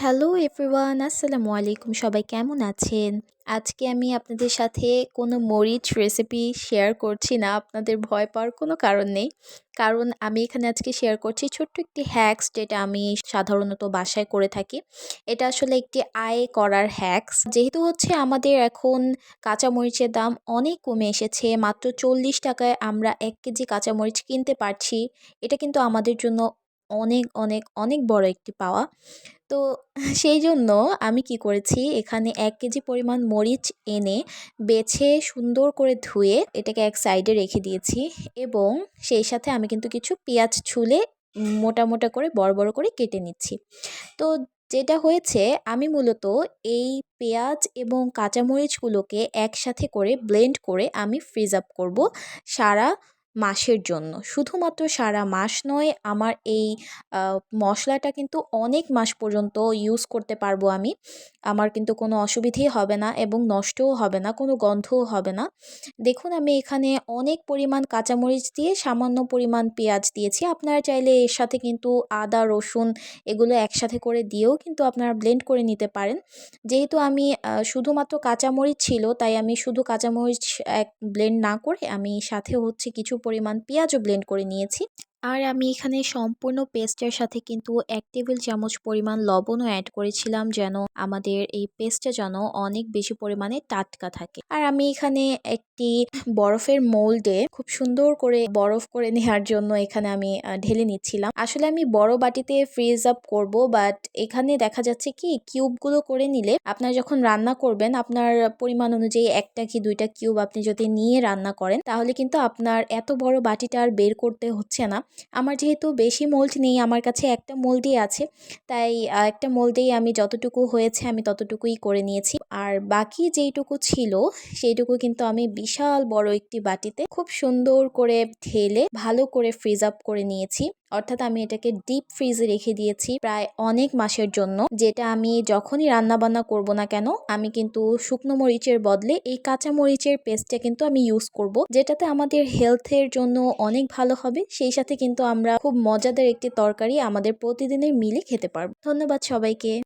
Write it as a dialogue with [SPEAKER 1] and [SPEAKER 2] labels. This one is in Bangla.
[SPEAKER 1] হ্যালো এভরিওয়ান, আসসালামু আলাইকুম। সবাই কেমন আছেন? আজকে আমি আপনাদের সাথে কোনো মরিচ রেসিপি শেয়ার করছি না। আপনাদের ভয় পাওয়ার কোনো কারণ নেই। কারণ আমি এখানে আজকে শেয়ার করছি ছোট্ট একটি হ্যাকস, যেটা আমি সাধারণত বাসায় করে থাকি। এটা আসলে একটি আয় করার হ্যাকস। যেহেতু হচ্ছে আমাদের এখন কাঁচামরিচের দাম অনেক কমে এসেছে। মাত্র ৪০ টাকায় আমরা ১ কেজি কাঁচামরিচ কিনতে পারছি। এটা কিন্তু আমাদের জন্য অনেক, অনেক, অনেক বড় একটি পাওয়া। তো সেই জন্য আমি কি করেছি, এখানে ১ কেজি পরিমাণ মরিচ এনে বেছে সুন্দর করে ধুয়ে এটাকে এক সাইডে রেখে দিয়েছি এবং সেই সাথে আমি কিন্তু কিছু পেঁয়াজ ছুলে মোটা, মোটা করে বড়, বড় করে কেটে নিচ্ছি। তো যেটা হয়েছে, আমি মূলত এই পেঁয়াজ এবং কাঁচামরিচগুলোকে একসাথে করে ব্লেন্ড করে আমি ফ্রিজ আপ করব সারা মাসের জন্য। শুধুমাত্র সারা মাস নয়, আমার এই মশলাটা কিন্তু অনেক মাস পর্যন্ত ইউজ করতে পারবো আমি। আমার কিন্তু কোনো অসুবিধেই হবে না এবং নষ্টও হবে না, কোনো গন্ধও হবে না। দেখুন, আমি এখানে অনেক পরিমাণ কাঁচামরিচ দিয়ে সামান্য পরিমাণ পেঁয়াজ দিয়েছি। আপনারা চাইলে এর সাথে কিন্তু আদা, রসুন এগুলো একসাথে করে দিয়েও কিন্তু আপনারা ব্লেন্ড করে নিতে পারেন। যেহেতু আমি শুধুমাত্র কাঁচামরিচ ছিল, তাই আমি শুধু কাঁচামরিচ ব্লেন্ড না করে আমি সাথে হচ্ছে কিছু পরিমাণ পেঁয়াজও ব্লেন্ড করে নিয়েছি। আর আমি এখানে সম্পূর্ণ পেস্টের সাথে কিন্তু ১ টেবিল চামচ পরিমাণ লবণও অ্যাড করেছিলাম, যেন আমাদের এই পেস্টটা যেন অনেক বেশি পরিমাণে টাটকা থাকে। আর আমি এখানে একটি বরফের মোল্ডে খুব সুন্দর করে বরফ করে নেওয়ার জন্য এখানে আমি ঢেলে নিচ্ছিলাম। আসলে আমি বড় বাটিতে ফ্রিজ আপ করব, বাট এখানে দেখা যাচ্ছে কি কিউবগুলো করে নিলে আপনারা যখন রান্না করবেন আপনার পরিমাণ অনুযায়ী ১টা কি ২টা কিউব আপনি যদি নিয়ে রান্না করেন, তাহলে কিন্তু আপনার এত বড় বাটিটা আর বের করতে হচ্ছে না। আমার যেহেতু বেশি মোল্ড নেই, আমার কাছে একটা মোল্ডই আছে, তাই একটা মোল্ডেই আমি যতটুকু হয়েছে আমি ততটুকুই করে নিয়েছি। আর বাকি যেইটুকু ছিল সেইটুকু কিন্তু আমি বিশাল বড় একটি বাটিতে খুব সুন্দর করে ঢেলে ভালো করে ফ্রিজ আপ করে নিয়েছি। অর্থাৎ আমি এটাকে ডিপ ফ্রিজে রেখে দিয়েছি প্রায় অনেক মাসের জন্য, যেটা আমি যখনই রান্না বান্না করব না কেন আমি কিন্তু শুকনো মরিচের বদলে এই কাঁচা মরিচের পেস্টটা কিন্তু আমি ইউজ করব, যেটাতে আমাদের হেলথের জন্য অনেক ভালো হবে। সেই সাথে কিন্তু আমরা খুব মজাদার একটি তরকারি আমাদের প্রতিদিনের মিলে খেতে পারবো। ধন্যবাদ সবাইকে।